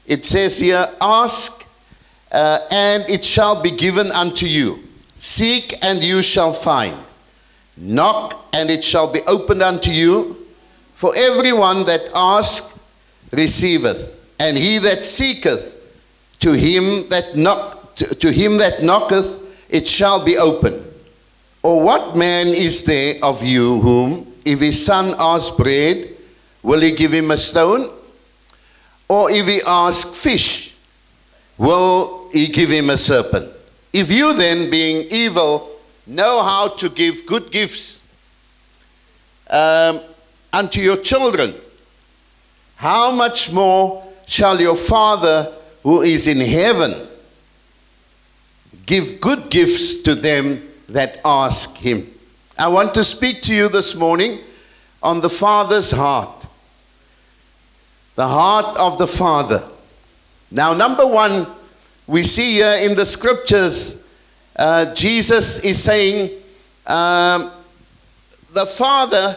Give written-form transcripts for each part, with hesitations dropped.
It says here, ask and it shall be given unto you. Seek and you shall find. Knock and it shall be opened unto you. For everyone that asketh receiveth, and he that seeketh, to him that knocketh it shall be opened. Or what man is there of you whom, if his son asks bread, will he give him a stone? Or if he asks fish, will he give him a serpent? If you then, being evil, know how to give good gifts unto your children, how much more shall your Father who is in heaven give good gifts to them that ask him? I want to speak to you this morning on the Father's heart. The heart of the Father. Now, number one, we see here in the scriptures, Jesus is saying the Father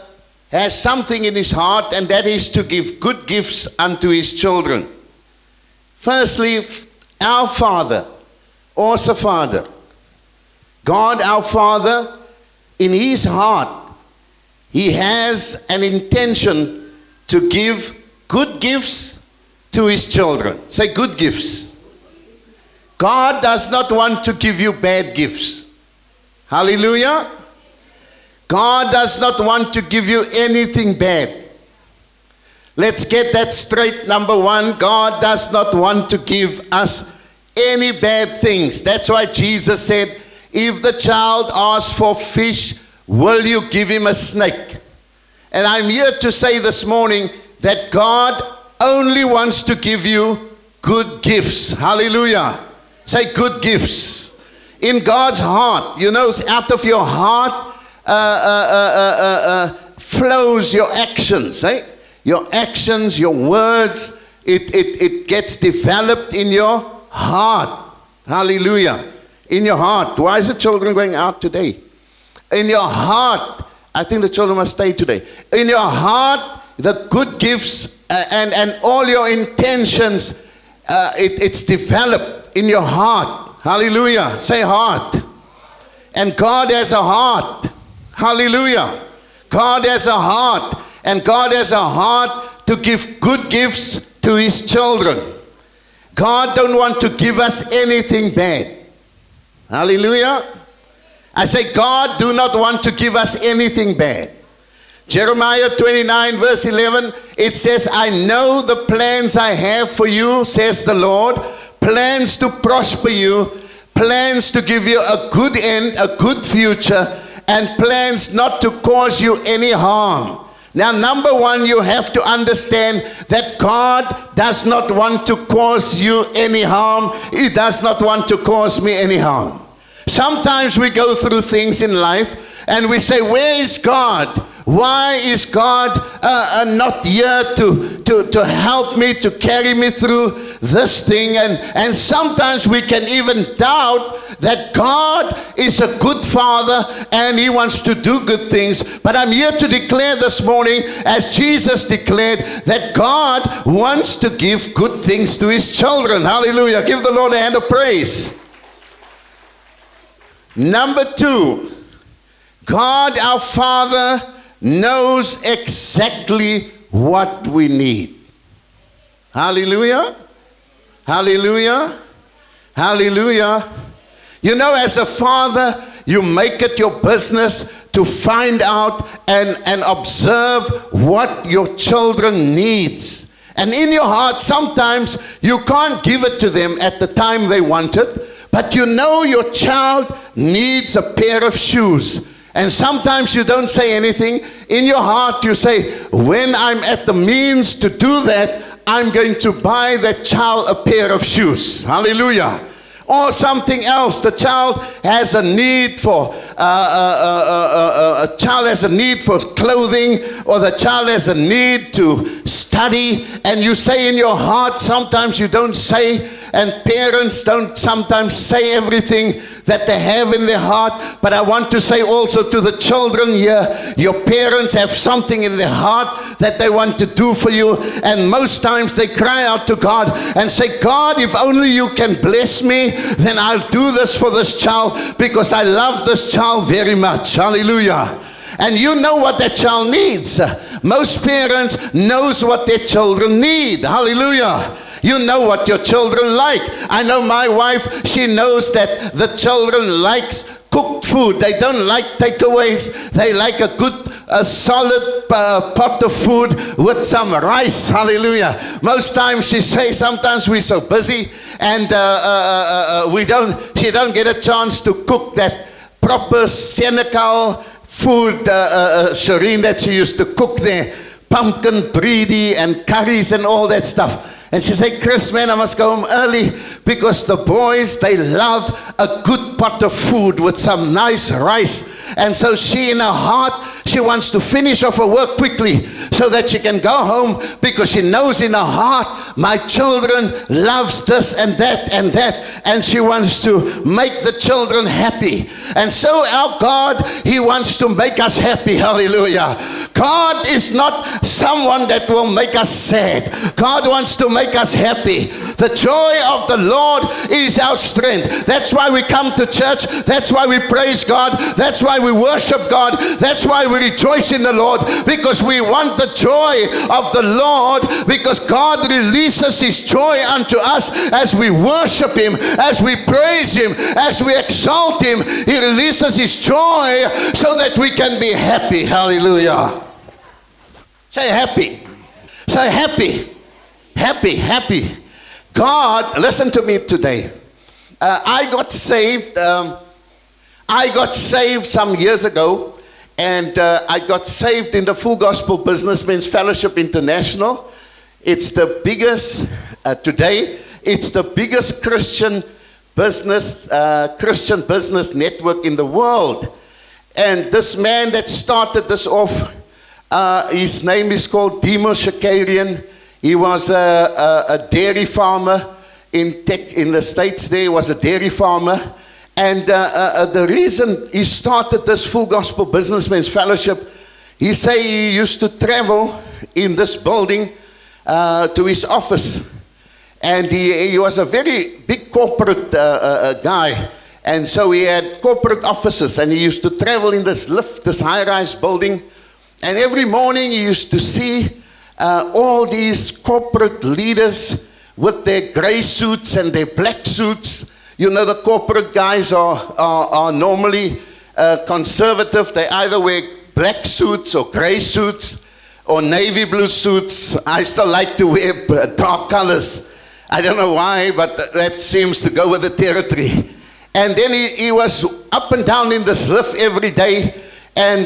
has something in his heart, and that is to give good gifts unto his children. Firstly, our Father, also Father. God, our Father, in his heart, he has an intention to give good gifts to his children. Say good gifts. God does not want to give you bad gifts. Hallelujah. God does not want to give you anything bad. Let's get that straight. Number one, God does not want to give us any bad things. That's why Jesus said, if the child asks for fish, will you give him a snake? And I'm here to say this morning that God only wants to give you good gifts. Hallelujah. Say good gifts. In God's heart, you know, out of your heart flows your actions. Eh? Your actions, your words, it gets developed in your heart. Hallelujah. In your heart. Why is the children going out today? In your heart. I think the children must stay today. In your heart, the good gifts and all your intentions, it's developed in your heart. Hallelujah. Say heart. And God has a heart. Hallelujah. God has a heart. And God has a heart to give good gifts to his children. God don't want to give us anything bad. Hallelujah. I say God do not want to give us anything bad. Jeremiah 29 verse 11, it says, I know the plans I have for you, says the Lord, plans to prosper you, plans to give you a good end, a good future, and plans not to cause you any harm. Now, number one, you have to understand that God does not want to cause you any harm. He does not want to cause me any harm. Sometimes we go through things in life and we say, where is God? Why is God not here to help me, to carry me through this thing? And sometimes we can even doubt that God is a good Father and He wants to do good things. But I'm here to declare this morning, as Jesus declared, that God wants to give good things to His children. Hallelujah. Give the Lord a hand of praise. Number two, God our Father knows exactly what we need. Hallelujah. Hallelujah. Hallelujah. You know, as a father, you make it your business to find out and observe what your children needs. And in your heart, sometimes you can't give it to them at the time they want it, but you know your child needs a pair of shoes. And sometimes you don't say anything. In your heart you say, when I'm at the means to do that, I'm going to buy that child a pair of shoes. Hallelujah. Or something else. The child has a need for a child has a need for clothing, or the child has a need to study, and you say in your heart, sometimes you don't say, and parents don't sometimes say everything that they have in their heart. But I want to say also to the children here, your parents have something in their heart that they want to do for you, and most times they cry out to God and say, God, if only you can bless me, then I'll do this for this child, because I love this child very much. Hallelujah. And you know what that child needs. Most parents knows what their children need. Hallelujah. You know what your children like. I know my wife, she knows that the children likes cooked food. They don't like takeaways. They like a good, solid pot of food with some rice. Hallelujah. Most times she says, sometimes we're so busy and she don't get a chance to cook that proper Senegal food, Shireen, that she used to cook there. Pumpkin breedy and curries and all that stuff. And she said, Chris, man, I must go home early because the boys, they love a good pot of food with some nice rice. And so she, in her heart, she wants to finish off her work quickly so that she can go home, because she knows in her heart, my children loves this and that and that. And she wants to make the children happy. And so our God, He wants to make us happy. Hallelujah. God is not someone that will make us sad. God wants to make us happy. The joy of the Lord is our strength. That's why we come to church. That's why we praise God. That's why we worship God. That's why we rejoice in the Lord, because we want the joy of the Lord, because God releases His joy unto us as we worship Him, as we praise Him, as we exalt Him. He releases His joy so that we can be happy. Hallelujah. Say happy. Say happy. Happy, happy. God, listen to me today. I got saved some years ago, and I got saved in the Full Gospel Businessmen's Fellowship International. It's the biggest, today, it's the biggest Christian business network in the world. And this man that started this off, his name is called Dimo Shakarian. He was a dairy farmer in the States. There was a dairy farmer. And the reason he started this Full Gospel Businessmen's Fellowship, he said he used to travel in this building to his office. And he was a very big corporate guy. And so he had corporate offices, and he used to travel in this lift, this high-rise building. And every morning he used to see all these corporate leaders with their gray suits and their black suits. You know, the corporate guys are normally conservative. They either wear black suits or gray suits or navy blue suits. I still like to wear dark colors. I don't know why, but that seems to go with the territory. And then he was up and down in this lift every day. And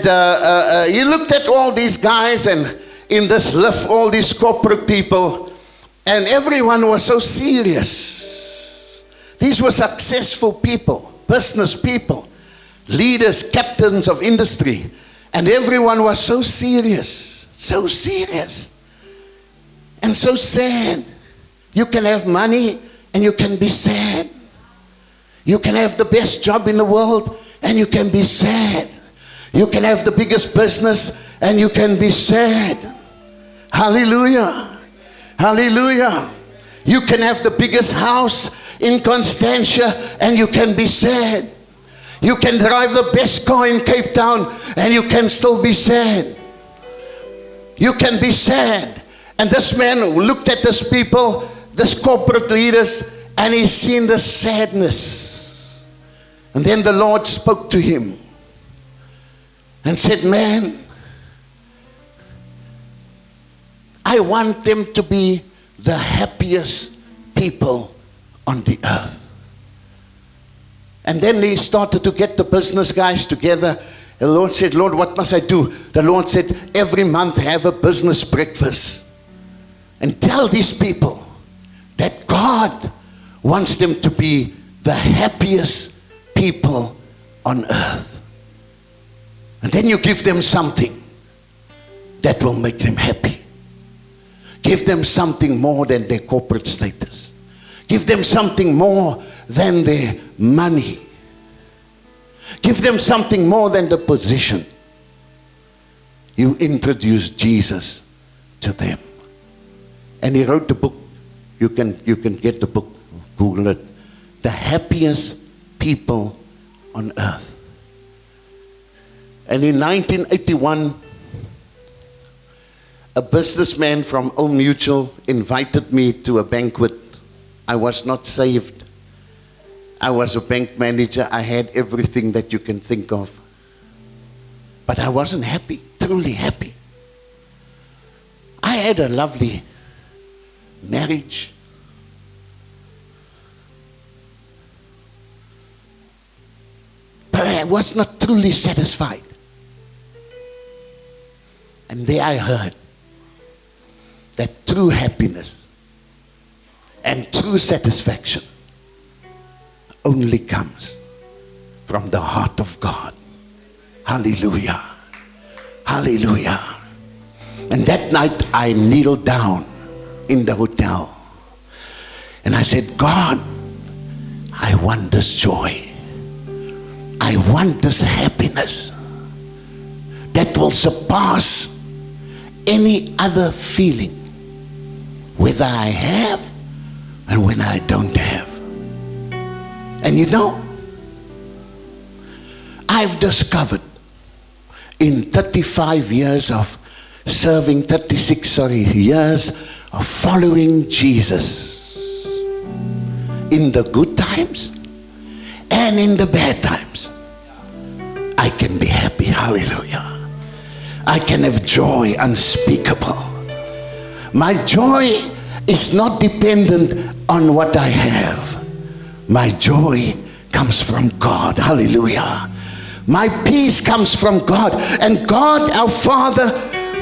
he looked at all these guys and in this lift, all these corporate people. And everyone was so serious. These were successful people, business people, leaders, captains of industry. And everyone was so serious and so sad. You can have money and you can be sad. You can have the best job in the world and you can be sad. You can have the biggest business and you can be sad. Hallelujah. Hallelujah. You can have the biggest house in Constantia and you can be sad. You can drive the best car in Cape Town and you can still be sad. You can be sad. And this man looked at these people, these corporate leaders, and he seen the sadness. And then the Lord spoke to him and said, man, I want them to be the happiest people on the earth. And then he started to get the business guys together. The Lord said, Lord, what must I do? The Lord said, every month have a business breakfast. And tell these people that God wants them to be the happiest people on earth. And then you give them something that will make them happy. Give them something more than their corporate status. Give them something more than their money. Give them something more than the position. You introduce Jesus to them. And he wrote the book. You can get the book, Google it. The Happiest People on Earth. And in 1981, a businessman from Old Mutual invited me to a banquet. I was not saved. I was a bank manager. I had everything that you can think of. But I wasn't happy, truly happy. I had a lovely marriage. But I was not truly satisfied. And there I heard that true happiness and true satisfaction only comes from the heart of God. Hallelujah. Hallelujah. And that night I kneeled down in the hotel and I said, God, I want this joy. I want this happiness that will surpass any other feeling, whether I have and when I don't have. And you know, I've discovered in 35 years of serving, 36 years of following Jesus, in the good times and in the bad times, I can be happy. Hallelujah. I can have joy unspeakable. My joy is not dependent on what I have. My joy comes from God. Hallelujah. My peace comes from God. And God, our Father,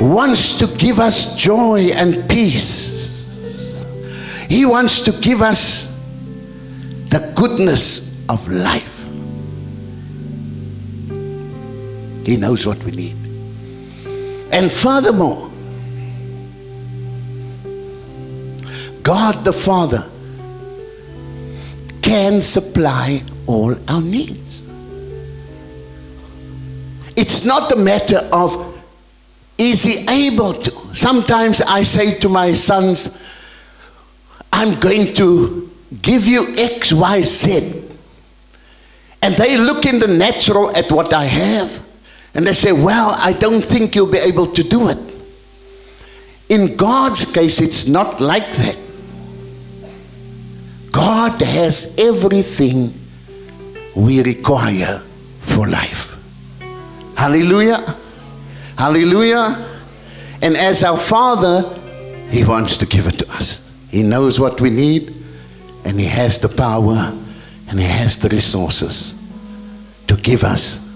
wants to give us joy and peace. He wants to give us the goodness of life. He knows what we need. And furthermore, God the Father can supply all our needs. It's not a matter of is he able to. Sometimes I say to my sons, I'm going to give you X, Y, Z. And they look in the natural at what I have and they say, well, I don't think you'll be able to do it. In God's case, it's not like that. God has everything we require for life. Hallelujah. Hallelujah. And as our Father, He wants to give it to us. He knows what we need, and He has the power, and He has the resources to give us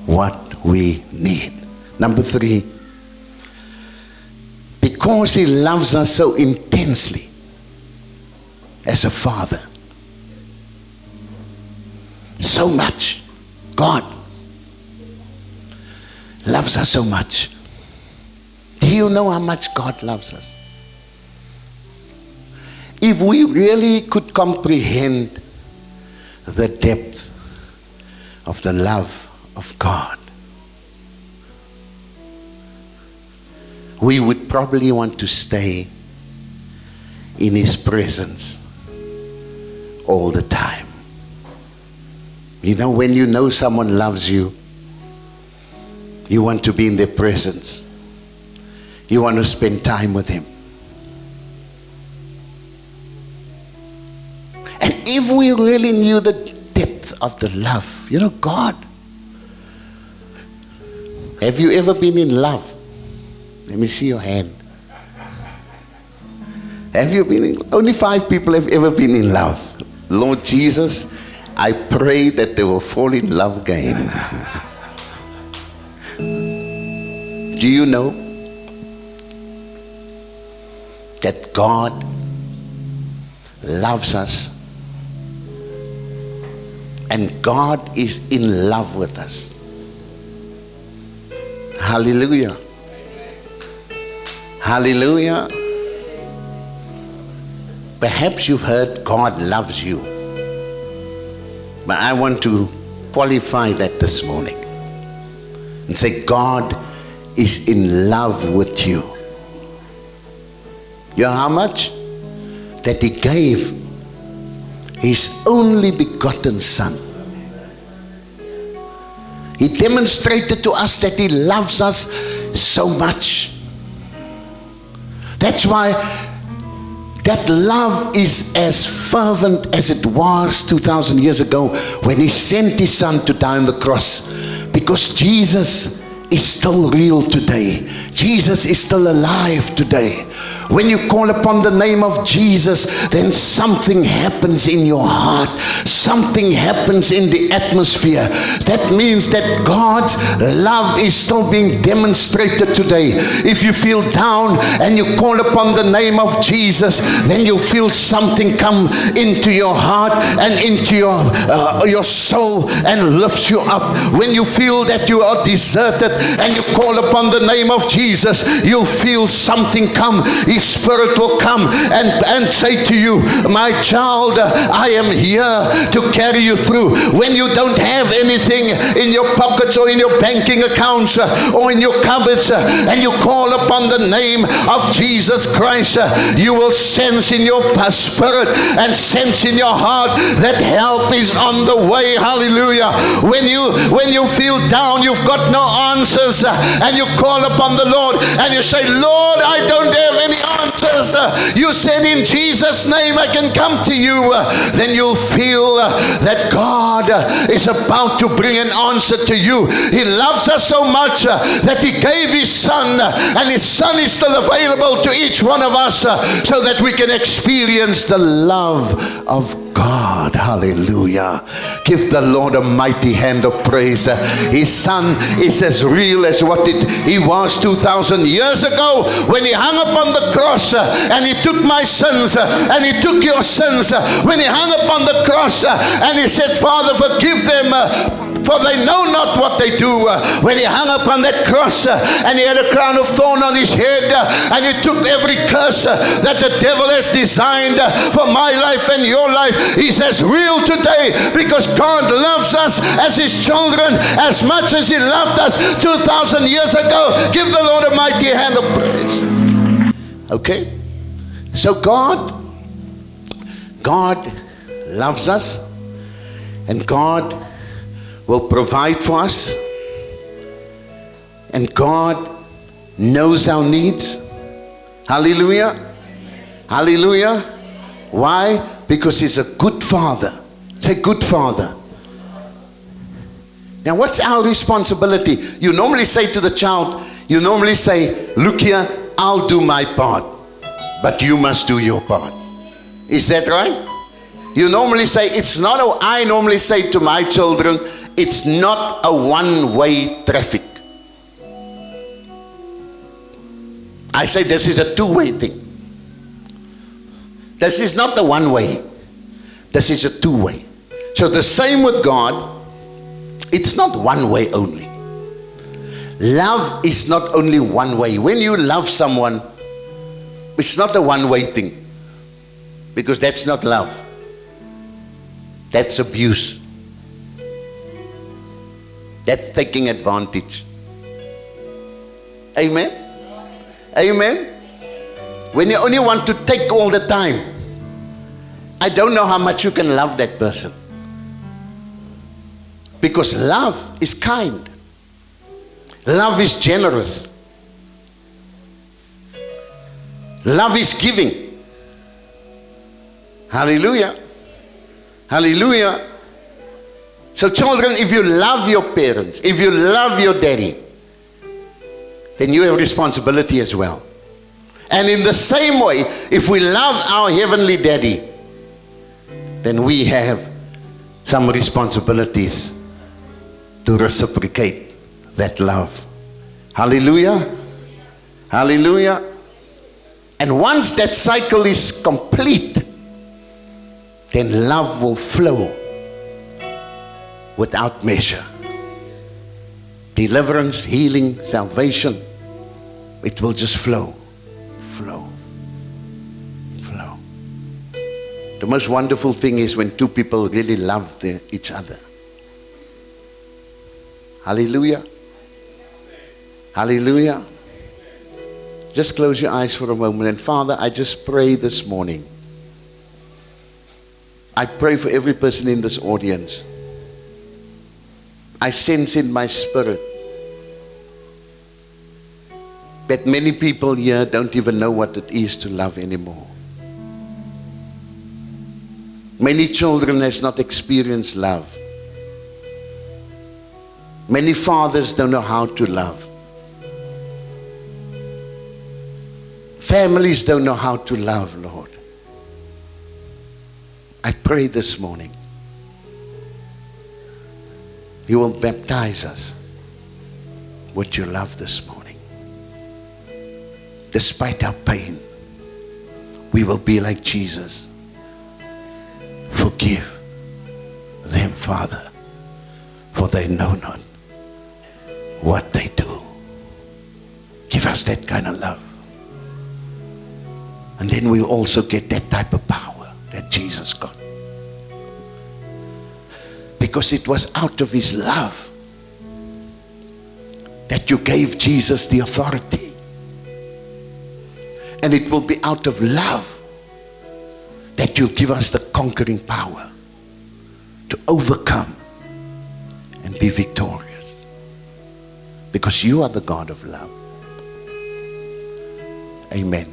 what we need. Number 3, because He loves us so intensely as a Father, so much. God loves us so much. Do you know how much God loves us? If we really could comprehend the depth of the love of God, we would probably want to stay in His presence all the time. You know, when you know someone loves you, you want to be in their presence. You want to spend time with Him. And if we really knew the depth of the love, you know, God. Have you ever been in love? Let me see your hand. Have you been in, only 5 people have ever been in love. Lord Jesus, I pray that they will fall in love again. Do you know that God loves us, and God is in love with us? Hallelujah. Hallelujah. Perhaps you've heard God loves you, but I want to qualify that this morning and say God is in love with you. You know how much? That He gave His only begotten Son. He demonstrated to us that He loves us so much. That's why that love is as fervent as it was 2,000 years ago when He sent His Son to die on the cross. Because Jesus is still real today. Jesus is still alive today. When you call upon the name of Jesus, then something happens in your heart. Something happens in the atmosphere. That means that God's love is still being demonstrated today. If you feel down and you call upon the name of Jesus, then you'll feel something come into your heart and into your soul and lifts you up. When you feel that you are deserted and you call upon the name of Jesus, you'll feel something come. His Spirit will come and say to you, my child, I am here to carry you through. When you don't have anything in your pockets or in your banking accounts or in your cupboards, and you call upon the name of Jesus Christ, you will sense in your spirit and sense in your heart that help is on the way. Hallelujah. When you feel down, you've got no answers, and you call upon the Lord and you say, Lord, I don't have any answers. You said in Jesus' name I can come to you. Then you'll feel that God is about to bring an answer to you. He loves us so much that He gave His Son, and His Son is still available to each one of us so that we can experience the love of God. Hallelujah. Give the Lord a mighty hand of praise. His Son is as real as what He was 2,000 years ago when He hung upon the cross and He took my sins and He took your sins. When He hung upon the cross and He said, Father, forgive them, for they know not what they do. When He hung upon that cross and He had a crown of thorn on His head and He took every curse that the devil has designed for my life and your life, He's as real today because God loves us as His children as much as He loved us 2,000 years ago. Give the Lord a mighty hand of praise. Okay? So God loves us, and God will provide for us, and God knows our needs. Hallelujah. Hallelujah. Why? Because He's a good Father. Say, good Father. Now what's our responsibility? You normally say to the child, You normally say, look here, I'll do my part, but you must do your part. Is that right? You normally say, I normally say to my children, it's not a one-way traffic. I say this is a two-way thing. This is not the one way. This is a two-way. So the same with God, it's not one way only. Love is not only one way. When you love someone, it's not a one-way thing. Because that's not love. That's abuse. That's taking advantage. Amen? Amen? When you only want to take all the time, I don't know how much you can love that person. Because love is kind. Love is generous. Love is giving. Hallelujah. Hallelujah. So children, if you love your parents, if you love your daddy, then you have responsibility as well. And in the same way, if we love our heavenly daddy, then we have some responsibilities to reciprocate that love. Hallelujah. Hallelujah. And once that cycle is complete, then love will flow without measure. Deliverance, healing, salvation, it will just flow. Flow. Flow. The most wonderful thing is when two people really love each other. Hallelujah. Hallelujah. Just close your eyes for a moment. And Father, I just pray this morning. I pray for every person in this audience. I sense in my spirit that many people here don't even know what it is to love anymore. Many children has not experienced love. Many fathers don't know how to love. Families don't know how to love, Lord. I pray this morning, you will baptize us with your love this morning. Despite our pain, we will be like Jesus. Forgive them, Father, for they know not what they do. Give us that kind of love. And then we'll also get that type of power that Jesus got. Because it was out of his love that you gave Jesus the authority. And it will be out of love that you'll give us the conquering power to overcome and be victorious. Because you are the God of love. Amen.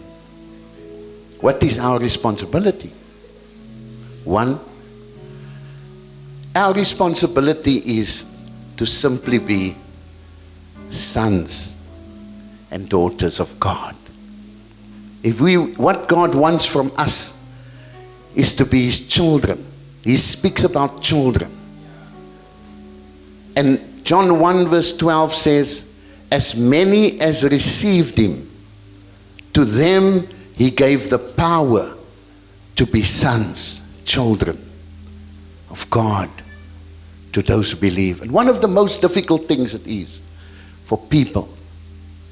What is our responsibility? One, our responsibility is to simply be sons and daughters of God. What God wants from us is to be his children. He speaks about children. And John 1 verse 12 says, as many as received him, to them he gave the power to be sons, children of God, to those who believe. And one of the most difficult things it is for people,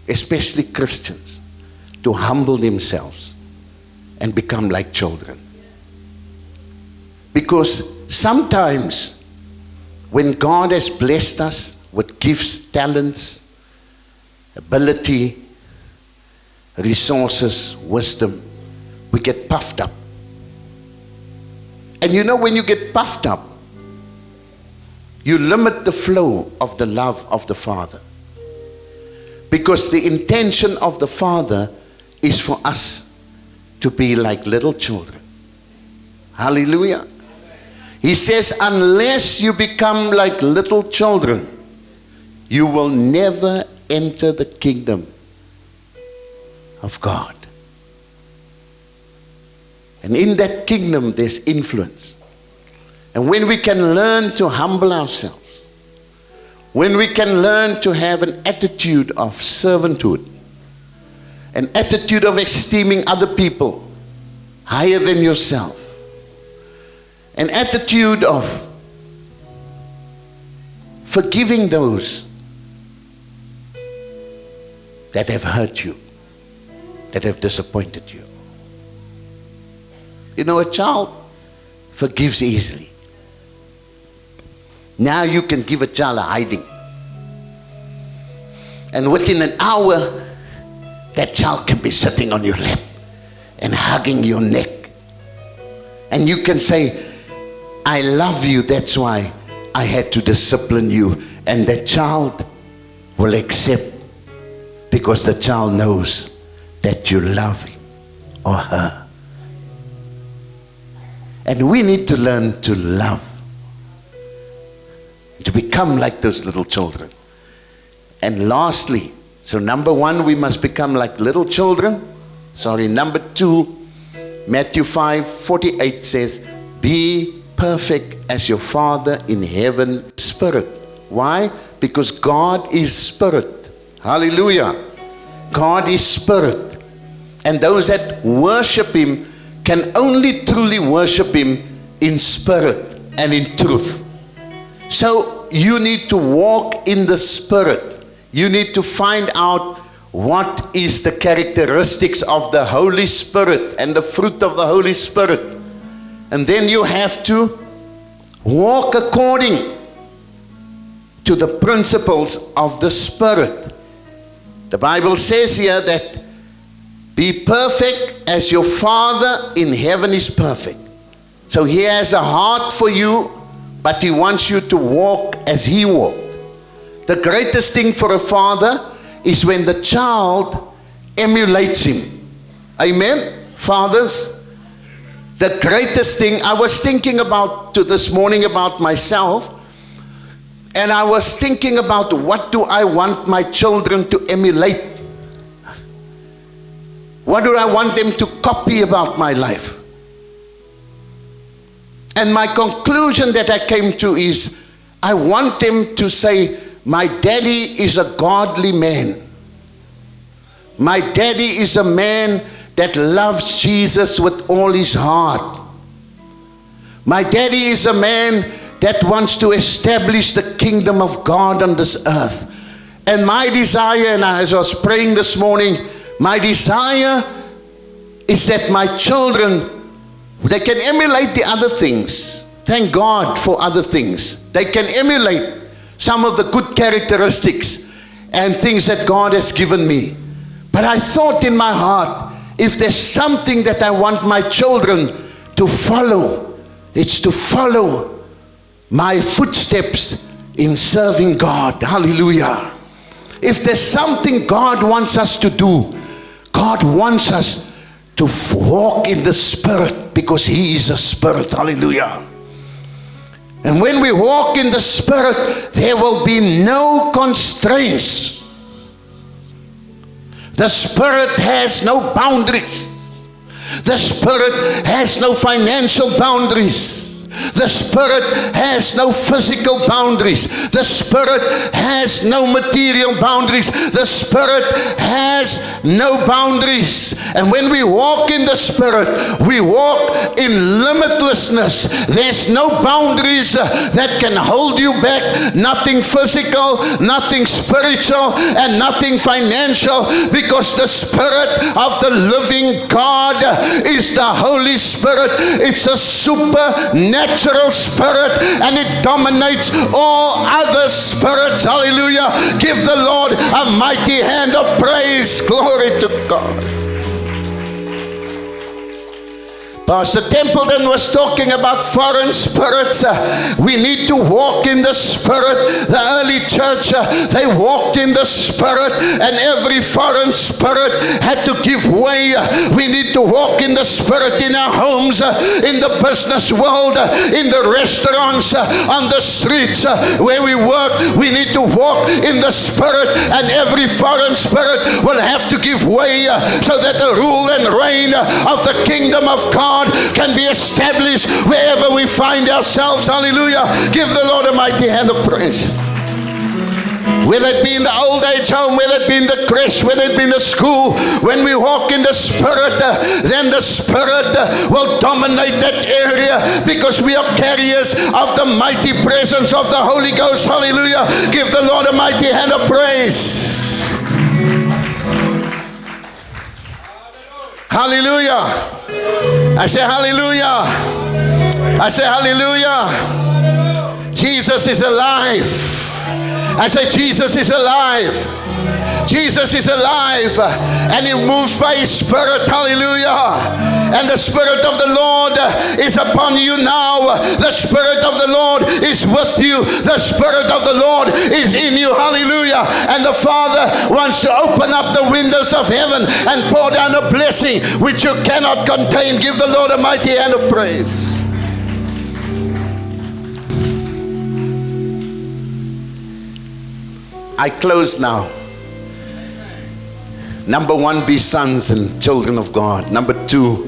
especially Christians, to humble themselves and become like children. Because sometimes when God has blessed us with gifts, talents, ability, resources, wisdom, we get puffed up. And you know, when you get puffed up, you limit the flow of the love of the Father. Because the intention of the Father is for us to be like little children. Hallelujah. He says, unless you become like little children, you will never enter the kingdom of God. And in that kingdom, there's influence. And when we can learn to humble ourselves, when we can learn to have an attitude of servanthood, an attitude of esteeming other people higher than yourself, an attitude of forgiving those that have hurt you, that have disappointed you. You know, a child forgives easily. Now you can give a child a hiding. And within an hour, that child can be sitting on your lap and hugging your neck. And you can say, I love you, that's why I had to discipline you. And the child will accept, because the child knows that you love him or her. And we need to learn to love, to become like those little children. And lastly, so number one, we must become like little children. Number two, Matthew 5:48 says, be perfect as your Father in heaven is spirit. Why? Because God is spirit. Hallelujah. God is spirit. And those that worship him can only truly worship him in spirit and in truth. So you need to walk in the spirit. You need to find out what is the characteristics of the Holy Spirit and the fruit of the Holy Spirit. And then you have to walk according to the principles of the Spirit. The Bible says here that be perfect as your Father in heaven is perfect. So he has a heart for you, but he wants you to walk as he walked. The greatest thing for a father is when the child emulates him. Amen? Fathers, the greatest thing, I was thinking about this morning about myself, and I was thinking about what do I want my children to emulate? What do I want them to copy about my life? And my conclusion that I came to is, I want them to say, my daddy is a godly man. My daddy is a man that loves Jesus with all his heart. My daddy is a man that wants to establish the kingdom of God on this earth. And my desire, and as I was praying this morning, my desire is that my children, they can emulate the other things. Thank God for other things. They can emulate some of the good characteristics and things that God has given me. But I thought in my heart, if there's something that I want my children to follow, it's to follow my footsteps in serving God. Hallelujah. If there's something God wants us to do, God wants us to walk in the Spirit, because he is a Spirit. Hallelujah. And when we walk in the Spirit, there will be no constraints. The Spirit has no boundaries. The Spirit has no financial boundaries. The Spirit has no physical boundaries. The Spirit has no material boundaries. The Spirit has no boundaries. And when we walk in the Spirit, we walk in limitlessness. There's no boundaries that can hold you back. Nothing physical, nothing spiritual, and nothing financial, because the Spirit of the living God is the Holy Spirit. It's a supernatural spirit, and it dominates all other spirits. Hallelujah. Give the Lord a mighty hand of praise. Glory to God. Pastor Templeton was talking about foreign spirits. We need to walk in the Spirit. The early church, they walked in the Spirit, and every foreign spirit had to give way. We need to walk in the Spirit in our homes, in the business world, in the restaurants, on the streets where we work. We need to walk in the Spirit, and every foreign spirit will have to give way so that the rule and reign of the kingdom of God can be established wherever we find ourselves. Hallelujah. Give the Lord a mighty hand of praise. Whether it be in the old age home, whether it be in the creche, whether it be in the school, when we walk in the Spirit, then the Spirit will dominate that area, because we are carriers of the mighty presence of the Holy Ghost. Hallelujah. Give the Lord a mighty hand of praise. Hallelujah. I say hallelujah. I say hallelujah. Jesus is alive. I say Jesus is alive. Jesus is alive, and he moves by his Spirit. Hallelujah. And the Spirit of the Lord is upon you now. The Spirit of the Lord is with you. The Spirit of the Lord is in you. Hallelujah. And the Father wants to open up the windows of heaven and pour down a blessing which you cannot contain. Give the Lord a mighty hand of praise. I close now. Number one, be sons and children of God. Number two,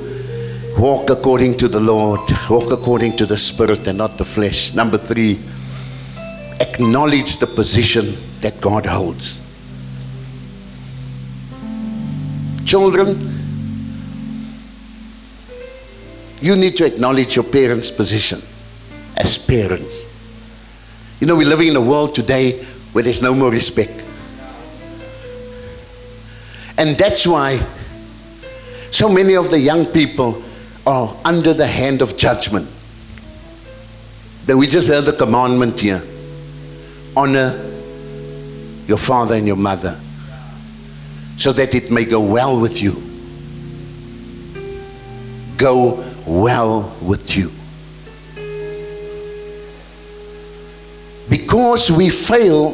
walk according to the Lord. Walk according to the Spirit and not the flesh. Number three, acknowledge the position that God holds. Children, you need to acknowledge your parents' position as parents. You know, we're living in a world today where there's no more respect. And that's why so many of the young people are under the hand of judgment. But we just heard the commandment here. Honor your father and your mother, so that it may go well with you. Go well with you. Because we fail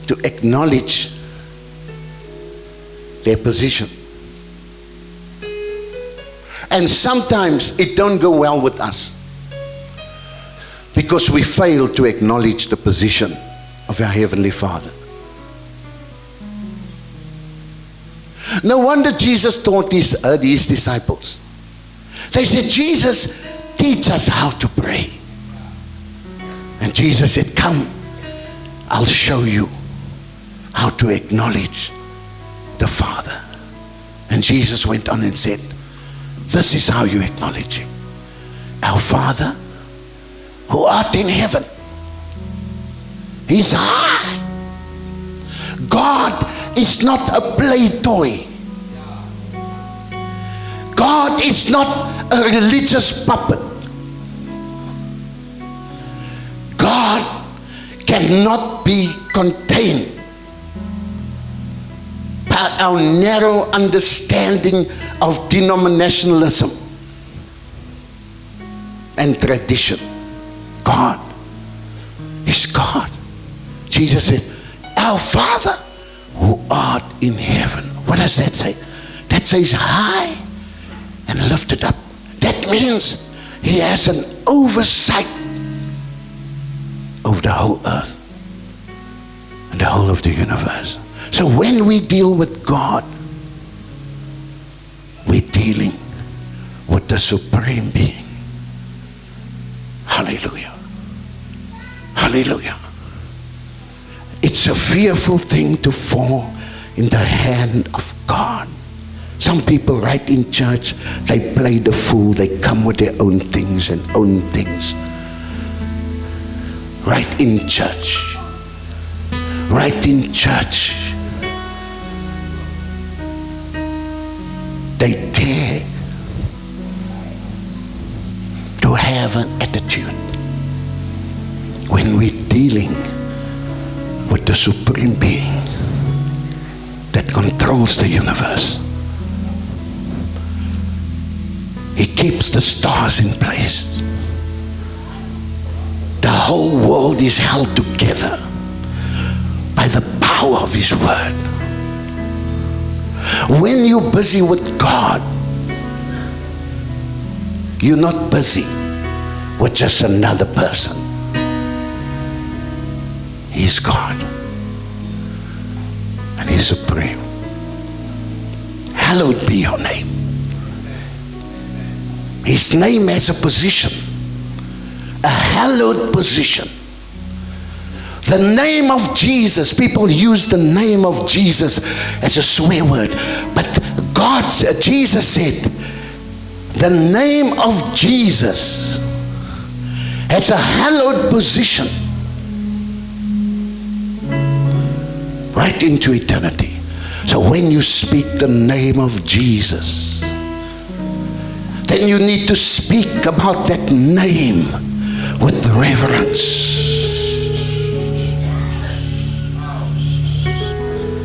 to acknowledge their position. And sometimes it don't go well with us, because we fail to acknowledge the position of our Heavenly Father. No wonder Jesus taught his disciples. They said, Jesus, teach us how to pray. And Jesus said, come, I'll show you how to acknowledge the Father. And Jesus went on and said, this is how you acknowledge him. Our Father who art in heaven. He's high. God is not a play toy. God is not a religious puppet. God cannot be contained by our narrow understanding of denominationalism and tradition. God is God. Jesus said, our Father who art in heaven. What does that say? That says high and lifted up. That means he has an oversight over the whole earth and the whole of the universe. So when we deal with God, we're dealing with the supreme being. Hallelujah. Hallelujah. It's a fearful thing to fall in the hand of God. Some people right in church, they play the fool. They come with their own things and own things. Right in church. Right in church. They dare to have an attitude when we're dealing with the supreme being that controls the universe. He keeps the stars in place. The whole world is held together by the power of His word. When you're busy with God, you're not busy with just another person. He's God, and He's supreme. Hallowed be your name. His name has a position, a hallowed position. The name of Jesus, people use the name of Jesus as a swear word, but Jesus said, the name of Jesus has a hallowed position right into eternity. So when you speak the name of Jesus, then you need to speak about that name with reverence.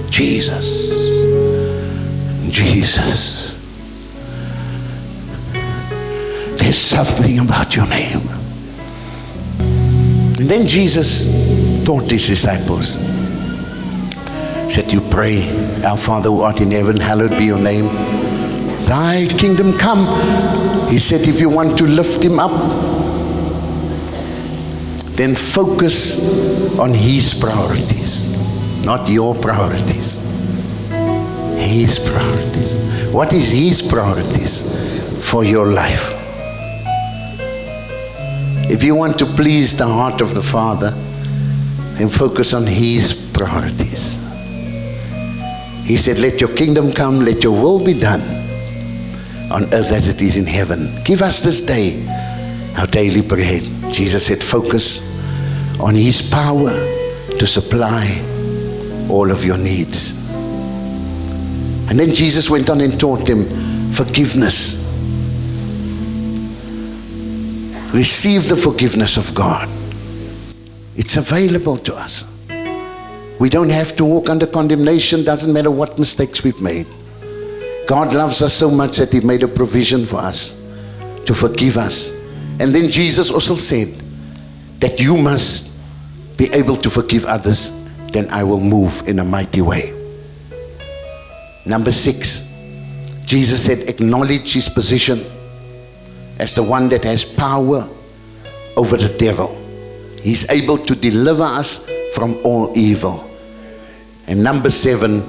Jesus. Jesus. There's something about your name. And then Jesus taught His disciples. He said, you pray, our Father who art in heaven, hallowed be your name. Thy kingdom come. He said, if you want to lift Him up, then focus on His priorities, not your priorities. His priorities. What is His priorities for your life? If you want to please the heart of the Father, then focus on His priorities. He said, let your kingdom come, let your will be done on earth as it is in heaven. Give us this day our daily bread. Jesus said, focus on His power to supply all of your needs. And then Jesus went on and taught them forgiveness. Receive the forgiveness of God. It's available to us. We don't have to walk under condemnation. Doesn't matter what mistakes we've made. God loves us so much that He made a provision for us to forgive us. And then Jesus also said that you must be able to forgive others, then I will move in a mighty way. Number 6, Jesus said, acknowledge His position as the one that has power over the devil. He's able to deliver us from all evil. And number 7,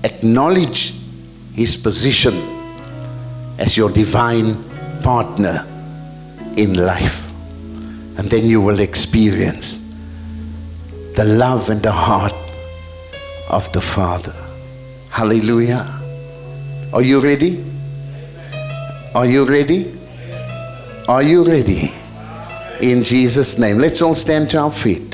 acknowledge His position as your divine partner in life. And then you will experience the love and the heart of the Father. Hallelujah. Are you ready? Are you ready? Are you ready? In Jesus' name. Let's all stand to our feet.